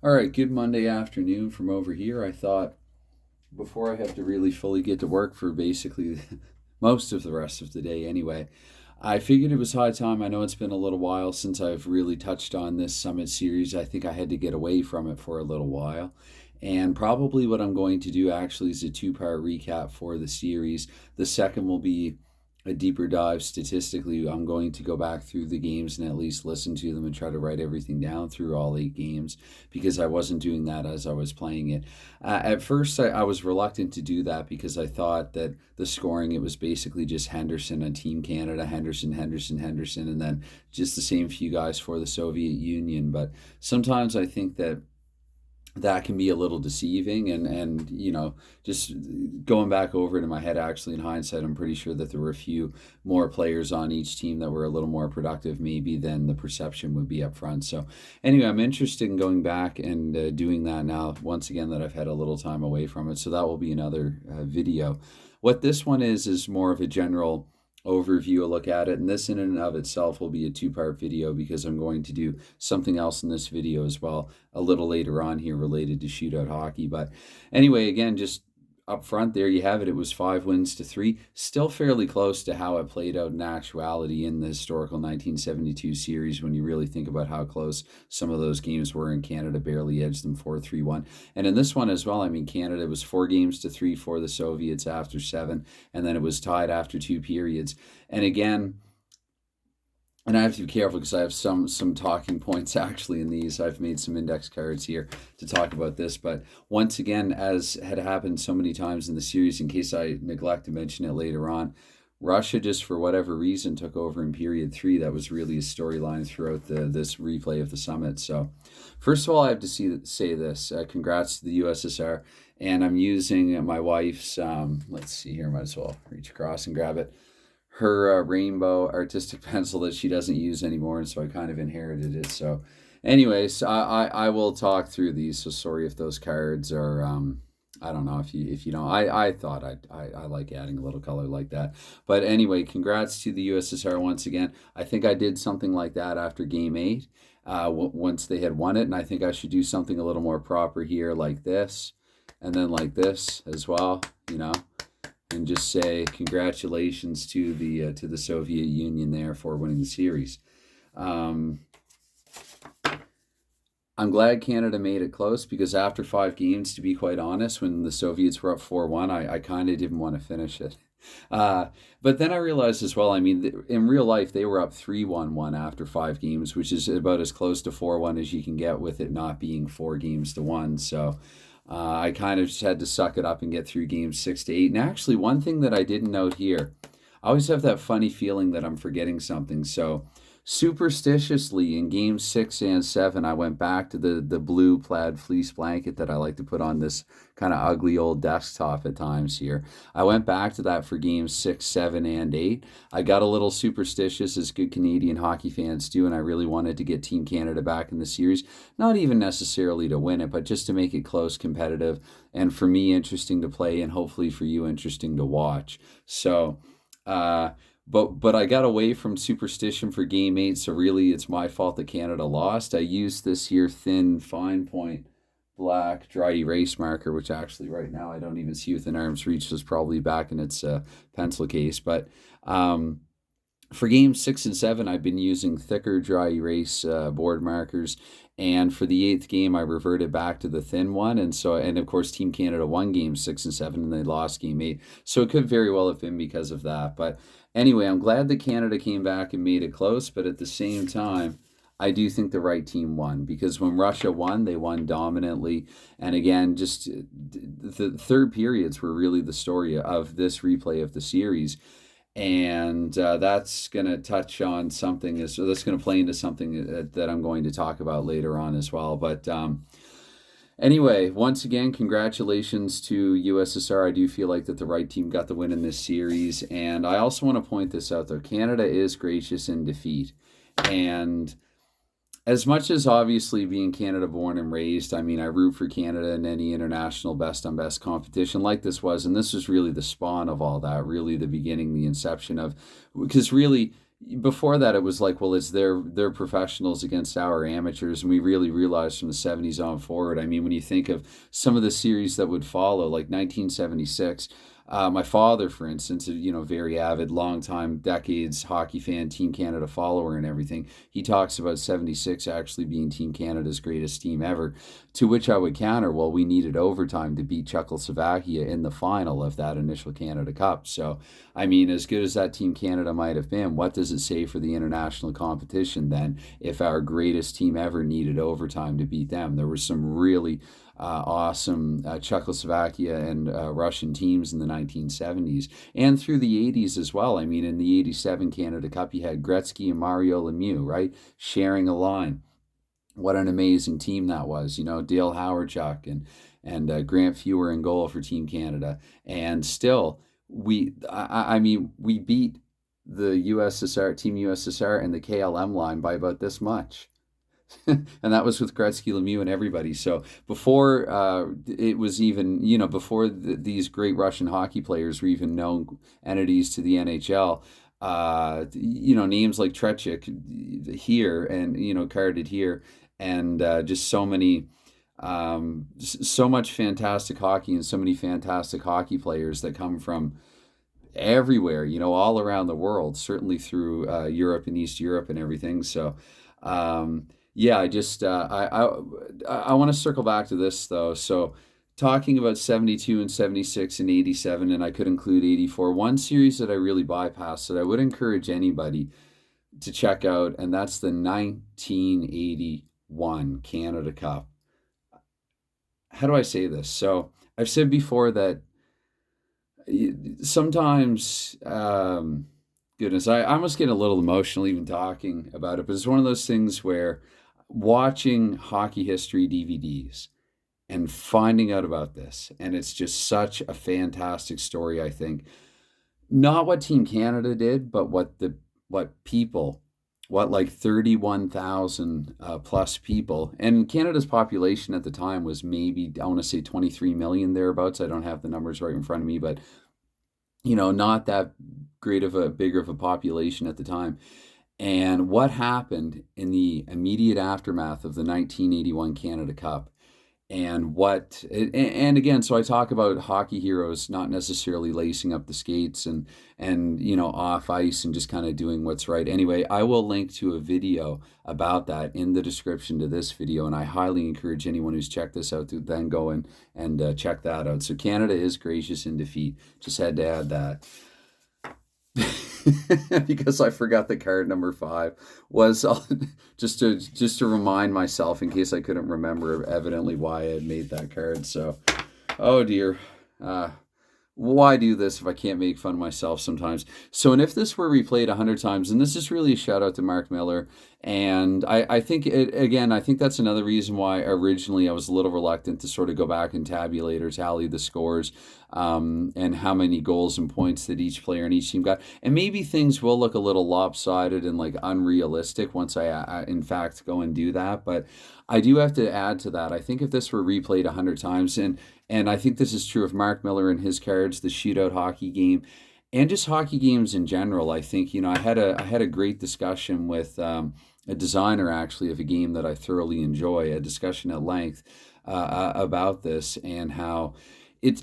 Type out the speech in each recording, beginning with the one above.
All right, good Monday afternoon from over here. I thought before I have to really fully get to work for basically most of the rest of the day anyway, I figured it was high time. I know it's been a little while since I've really touched on this Summit series. I think I had to get away from it for a little while. And probably what I'm going to do actually is a two-part recap for the series. The second will be a deeper dive statistically. I'm going to go back through the games and at least listen to them and try to write everything down through all 8 games because I wasn't doing that as I was playing it. At first, I was reluctant to do that because I thought that the scoring, it was basically just Henderson on Team Canada, Henderson, Henderson, Henderson, and then just the same few guys for the Soviet Union. But sometimes I think that can be a little deceiving, and just going back over it in my head, actually in hindsight, I'm pretty sure that there were a few more players on each team that were a little more productive maybe than the perception would be up front. So anyway, I'm interested in going back and doing that now, once again, that I've had a little time away from it. So that will be another video. What this one is more of a general overview, a look at it, and this in and of itself will be a two-part video because I'm going to do something else in this video as well a little later on here related to shootout hockey. But anyway, again, just up front, there you have it. It was 5 wins to 3, still fairly close to how it played out in actuality in the historical 1972 series when you really think about how close some of those games were, and Canada barely edged them 4-3-1. And in this one as well, I mean, Canada was 4 games to 3 for the Soviets after 7, and then it was tied after 2 periods. And again, and I have to be careful because I have some talking points actually in these. I've made some index cards here to talk about this. But once again, as had happened so many times in the series, in case I neglect to mention it later on, Russia just for whatever reason took over in period 3. That was really a storyline throughout this replay of the summit. So first of all, I have to say this. Congrats to the USSR. And I'm using my wife's, let's see here, might as well reach across and grab it, her rainbow artistic pencil that she doesn't use anymore, and so I kind of inherited it. So anyways, I will talk through these, so sorry if those cards are I don't know if you don't. I thought I like adding a little color like that. But anyway, congrats to the USSR once again. I think I did something like that after game 8 once they had won it, and I think I should do something a little more proper here like this, and then like this as well, and just say congratulations to the Soviet Union there for winning the series. I'm glad Canada made it close because after 5 games, to be quite honest, when the Soviets were up 4-1, I kind of didn't want to finish it. But then I realized as well, I mean, in real life, they were up 3-1-1 after 5 games, which is about as close to 4-1 as you can get with it not being 4 games to 1. So I kind of just had to suck it up and get through games 6-8. And actually, one thing that I didn't note here, I always have that funny feeling that I'm forgetting something. So superstitiously in games 6 and 7, I went back to the blue plaid fleece blanket that I like to put on this kind of ugly old desktop at times here. I went back to that for games 6, 7, and 8. I got a little superstitious, as good Canadian hockey fans do, and I really wanted to get Team Canada back in the series. Not even necessarily to win it, but just to make it close, competitive, and for me, interesting to play, and hopefully for you, interesting to watch. So, But I got away from superstition for game 8, so really it's my fault that Canada lost. I used this here thin, fine point, black, dry erase marker, which actually right now I don't even see within arm's reach. So it's probably back in its pencil case. But for games 6 and 7, I've been using thicker dry erase board markers. And for the 8th game, I reverted back to the thin one. And of course, Team Canada won games 6 and 7, and they lost game 8. So it could very well have been because of that. But anyway, I'm glad that Canada came back and made it close. But at the same time, I do think the right team won, because when Russia won, they won dominantly. And again, just the third periods were really the story of this replay of the series. And that's going to touch on something, so that's going to play into something that I'm going to talk about later on as well. But anyway, once again, congratulations to USSR. I do feel like that the right team got the win in this series. And I also want to point this out, though. Canada is gracious in defeat. And as much as obviously being Canada born and raised, I mean, I root for Canada in any international best on best competition like this was. And this was really the spawn of all that, really the beginning, the inception of, because really, before that it was like, well, it's their professionals against our amateurs, and we really realized from the 70s on forward. I mean, when you think of some of the series that would follow, like 1976, my father, for instance, very avid, long time, decades hockey fan, Team Canada follower, and everything. He talks about 76 actually being Team Canada's greatest team ever. To which I would counter, well, we needed overtime to beat Czechoslovakia in the final of that initial Canada Cup. So, I mean, as good as that Team Canada might have been, what does it say for the international competition then if our greatest team ever needed overtime to beat them? There were some really awesome Czechoslovakia and Russian teams in the 1970s and through the 80s as well. I mean, in the 87 Canada Cup, you had Gretzky and Mario Lemieux, right? Sharing a line. What an amazing team that was. Dale Hawerchuk and Grant Fewer in goal for Team Canada. And still, I mean, we beat the USSR, Team USSR, and the KLM line by about this much. And that was with Gretzky, Lemieux, and everybody. So before it was even, before these great Russian hockey players were even known entities to the NHL, names like Tretiak here and, carded here, and just so many, so much fantastic hockey and so many fantastic hockey players that come from everywhere, all around the world, certainly through Europe and East Europe and everything. So, yeah, I want to circle back to this though. So, talking about 72 and 76 and 87, and I could include 84. One series that I really bypassed that I would encourage anybody to check out, and that's the 1981 Canada Cup. How do I say this? So, I've said before that sometimes, goodness, I almost get a little emotional even talking about it, but it's one of those things where watching hockey history DVDs and finding out about this, and it's just such a fantastic story, I think. Not what Team Canada did, but what like 31,000 plus people, and Canada's population at the time was maybe, I want to say 23 million thereabouts. I don't have the numbers right in front of me, but not that bigger of a population at the time. And what happened in the immediate aftermath of the 1981 Canada Cup, and again, so I talk about hockey heroes not necessarily lacing up the skates and off ice and just kind of doing what's right. Anyway, I will link to a video about that in the description to this video, and I highly encourage anyone who's checked this out to then go and check that out. So Canada is gracious in defeat. Just had to add that. Because I forgot the card number 5 was just to remind myself in case I couldn't remember evidently why I had made that card. So, oh dear, why do this if I can't make fun of myself sometimes? So, and if this were replayed 100 times, and this is really a shout out to Mark Miller, and I think I think that's another reason why originally I was a little reluctant to sort of go back and tabulate or tally the scores, and how many goals and points that each player and each team got. And maybe things will look a little lopsided and like unrealistic once I in fact go and do that. But I do have to add to that. I think if this were replayed 100 times, and I think this is true of Mark Miller and his cards, the shootout hockey game, and just hockey games in general. I think I had a great discussion with a designer actually of a game that I thoroughly enjoy. A discussion at length about this and how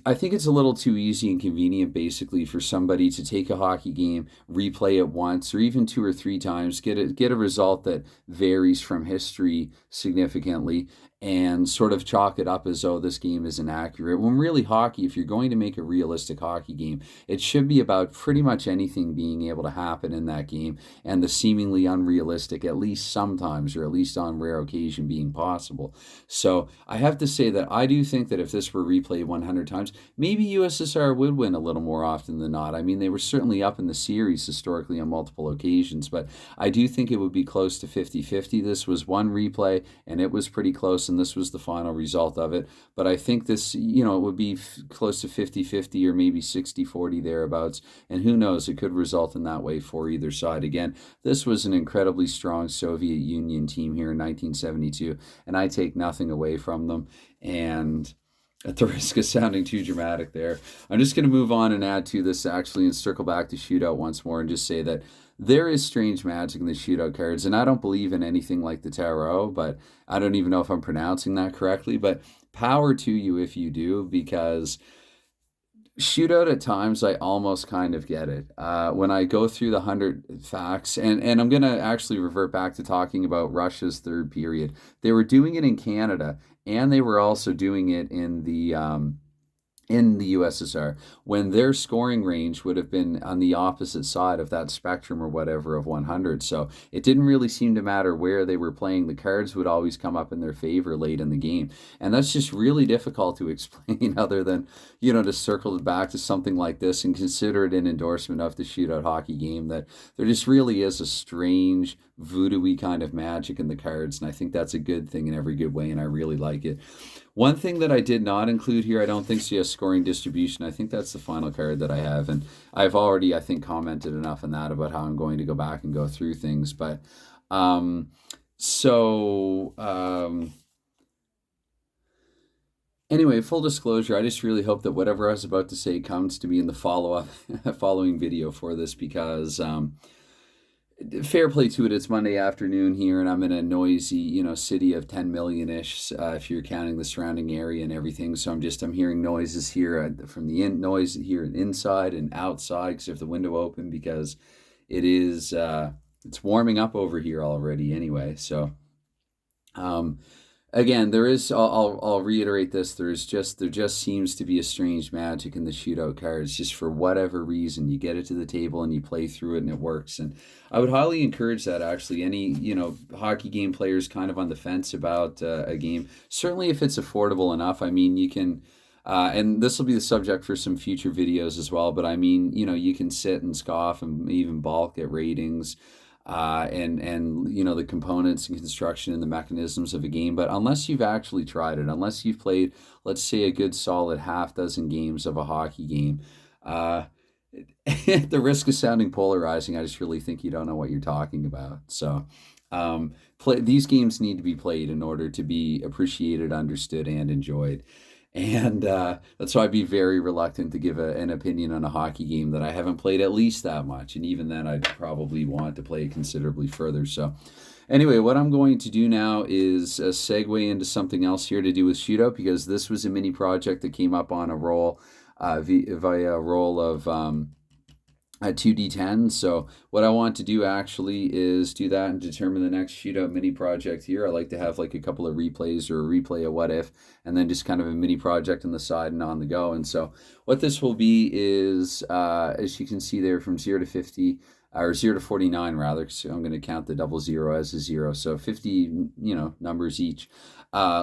I think it's a little too easy and convenient basically for somebody to take a hockey game, replay it once or even 2 or 3 times, get a result that varies from history significantly, and sort of chalk it up as though this game is inaccurate. When really hockey, if you're going to make a realistic hockey game, it should be about pretty much anything being able to happen in that game, and the seemingly unrealistic, at least sometimes, or at least on rare occasion, being possible. So I have to say that I do think that if this were replayed 100 times, maybe USSR would win a little more often than not. I mean, they were certainly up in the series historically on multiple occasions, but I do think it would be close to 50-50. This was one replay, and it was pretty close, and this was the final result of it. But I think this, it would be close to 50-50 or maybe 60-40 thereabouts. And who knows, it could result in that way for either side. Again, this was an incredibly strong Soviet Union team here in 1972, and I take nothing away from them. And at the risk of sounding too dramatic there, I'm just going to move on and add to this actually and circle back to shootout once more and just say that there is strange magic in the shootout cards, and I don't believe in anything like the tarot, but I don't even know if I'm pronouncing that correctly. But power to you if you do, because shootout at times I almost kind of get it. When I go through the 100 facts, and I'm going to actually revert back to talking about Russia's third period. They were doing it in Canada, and they were also doing it in the USSR, when their scoring range would have been on the opposite side of that spectrum or whatever of 100. So it didn't really seem to matter where they were playing. The cards would always come up in their favor late in the game. And that's just really difficult to explain other than, to circle it back to something like this and consider it an endorsement of the shootout hockey game, that there just really is a strange voodoo-y kind of magic in the cards. And I think that's a good thing in every good way. And I really like it. One thing that I did not include here, I don't think so, yes, scoring distribution. I think that's the final card that I have. And I've already, I think, commented enough on that about how I'm going to go back and go through things. But anyway, full disclosure, I just really hope that whatever I was about to say comes to me in the following video for this, because fair play to it. It's Monday afternoon here, and I'm in a noisy, city of 10 million-ish, if you're counting the surrounding area and everything. So I'm hearing noises here from the noise here inside and outside, because I have the window open, because it is it's warming up over here already anyway. So again, there is. I'll reiterate this. There just seems to be a strange magic in the shootout cards. Just for whatever reason, you get it to the table and you play through it and it works. And I would highly encourage that. Actually, any hockey game players kind of on the fence about a game. Certainly, if it's affordable enough. I mean, you can. And this will be the subject for some future videos as well. But I mean, you can sit and scoff and even balk at ratings. And the components and construction and the mechanisms of a game. But unless you've actually tried it, unless you've played, let's say, a good solid half dozen games of a hockey game, at the risk of sounding polarizing, I just really think you don't know what you're talking about. So these games need to be played in order to be appreciated, understood, and enjoyed. And that's why I'd be very reluctant to give an opinion on a hockey game that I haven't played at least that much. And even then, I'd probably want to play it considerably further. So anyway, what I'm going to do now is segue into something else here to do with shootout, because this was a mini project that came up on a roll via a roll of 2d10. So what I want to do actually is do that and determine the next shootout mini project here. I like to have like a couple of replays or a replay of what if, and then just kind of a mini project on the side and on the go. And so what this will be is, as you can see there, from 0 to 50, or 0 to 49 rather, because I'm going to count the double zero as a zero. So 50, numbers each.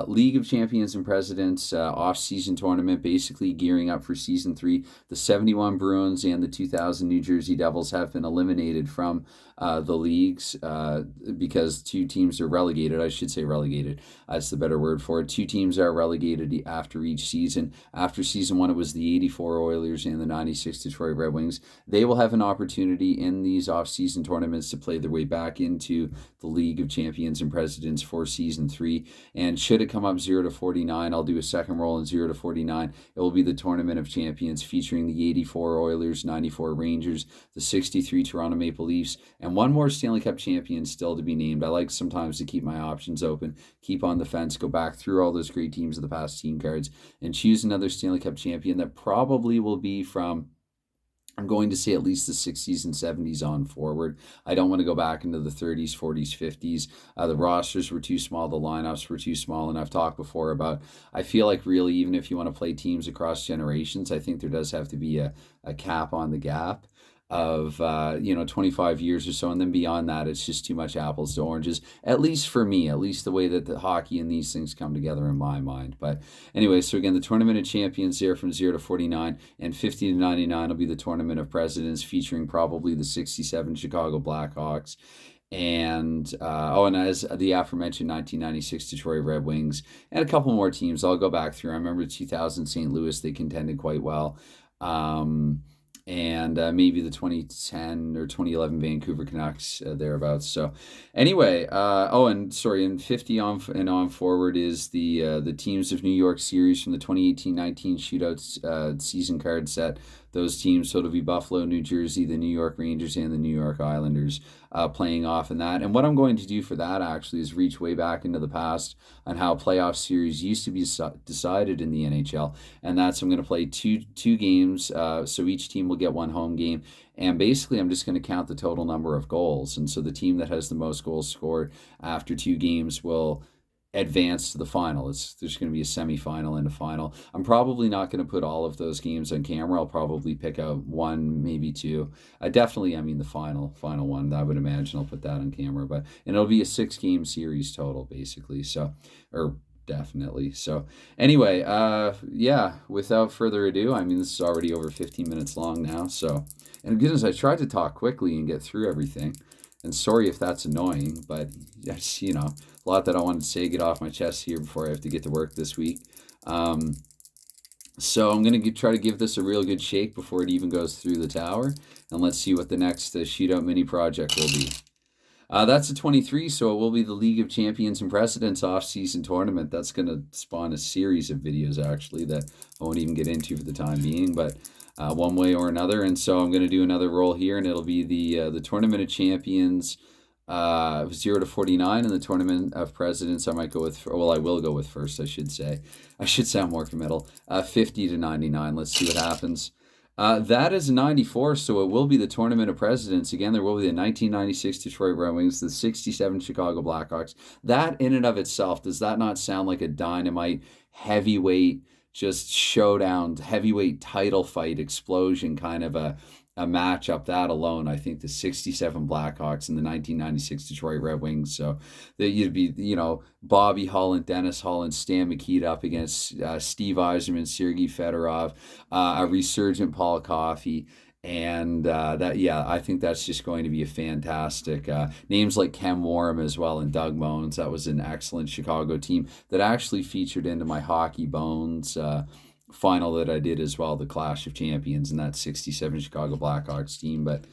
League of Champions and Presidents off-season tournament, basically gearing up for Season 3. The 71 Bruins and the 2000 New Jersey Devils have been eliminated from the leagues because two teams are relegated. I should say relegated. That's the better word for it. Two teams are relegated after each season. After Season 1, it was the 84 Oilers and the 96 Detroit Red Wings. They will have an opportunity in these off-season tournaments to play their way back into the League of Champions and Presidents for Season 3. And should it come up 0 to 49, I'll do a second roll in 0 to 49. It will be the Tournament of Champions featuring the 84 Oilers, 94 Rangers, the 63 Toronto Maple Leafs, and one more Stanley Cup champion still to be named. I like sometimes to keep my options open, keep on the fence, go back through all those great teams of the past team cards, and choose another Stanley Cup champion that probably will be from, I'm going to say, at least the 60s and 70s on forward. I don't want to go back into the 30s, 40s, 50s. The rosters were too small. The lineups were too small. And I've talked before about, I feel like really, even if you want to play teams across generations, I think there does have to be a cap on the gap of 25 years or so, and then beyond that it's just too much apples to oranges, at least for me, at least the way that the hockey and these things come together in my mind. But anyway, so again, the Tournament of Champions there from 0 to 49, and 50 to 99 will be the Tournament of Presidents, featuring probably the 67 Chicago Blackhawks and as the aforementioned 1996 Detroit Red Wings, and a couple more teams I'll go back through. I remember 2000 St. Louis, they contended quite well. And maybe the 2010 or 2011 Vancouver Canucks, thereabouts. So anyway, and 50 on forward is the Teams of New York series from the 2018-19 shootouts season card set. those teams. So it'll be Buffalo, New Jersey, the New York Rangers, and the New York Islanders playing off in that. And what I'm going to do for that actually is reach way back into the past on how playoff series used to be decided in the NHL. And that's I'm going to play two games. So each team will get one home game. And basically, I'm just going to count the total number of goals. And so the team that has the most goals scored after two games will advance to the final. There's going to be a semifinal and a final. I'm probably not going to put all of those games on camera. I'll probably pick out one, maybe two. Definitely, I mean the final one. I would imagine I'll put that on camera. And it'll be a 6-game series total, basically. So, or definitely. So anyway, yeah, without further ado, I mean, this is already over 15 minutes long now. So, and goodness, I tried to talk quickly and get through everything. And sorry if that's annoying, but that's, a lot that I wanted to say, get off my chest here before I have to get to work this week. So I'm going to try to give this a real good shake before it even goes through the tower. And let's see what the next shootout mini project will be. That's a 23, so it will be the League of Champions and Presidents off-season tournament. That's going to spawn a series of videos, actually, that I won't even get into for the time being, but one way or another. And so I'm going to do another roll here, and it'll be the Tournament of Champions 0 to 49, and the Tournament of Presidents I might go with, well, I will go with first, I should say. I should sound more committal. 50 to 99. Let's see what happens. That is 94, so it will be the Tournament of Presidents. Again, there will be the 1996 Detroit Red Wings, the 67 Chicago Blackhawks. That in and of itself, does that not sound like a dynamite, heavyweight, just showdown, heavyweight title fight, explosion kind of a matchup? That alone, I think the 67 Blackhawks and the 1996 Detroit Red Wings. So that you'd be, Bobby Hull, Dennis Hull, and Stan Mikita up against Steve Yzerman, Sergei Fedorov, a resurgent Paul Coffey. And I think that's just going to be a fantastic names like Ken Warren as well and Doug Moens. That was an excellent Chicago team that actually featured into my Hockey Bones final that I did as well, the Clash of Champions, and that 67 Chicago Blackhawks team. But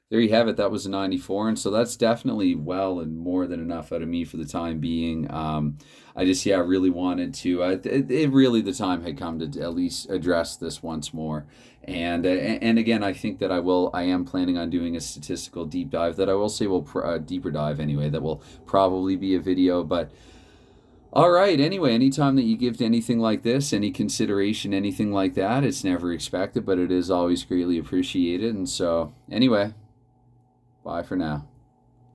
there you have it. That was a 94, and so that's definitely well and more than enough out of me for the time being. I just really wanted to. It really, the time had come to at least address this once more. And again, I think that I am planning on doing a statistical deep dive that I will say will deeper dive anyway. That will probably be a video, but. All right, anyway, anytime that you give to anything like this, any consideration, anything like that, it's never expected, but it is always greatly appreciated. And so, anyway, bye for now.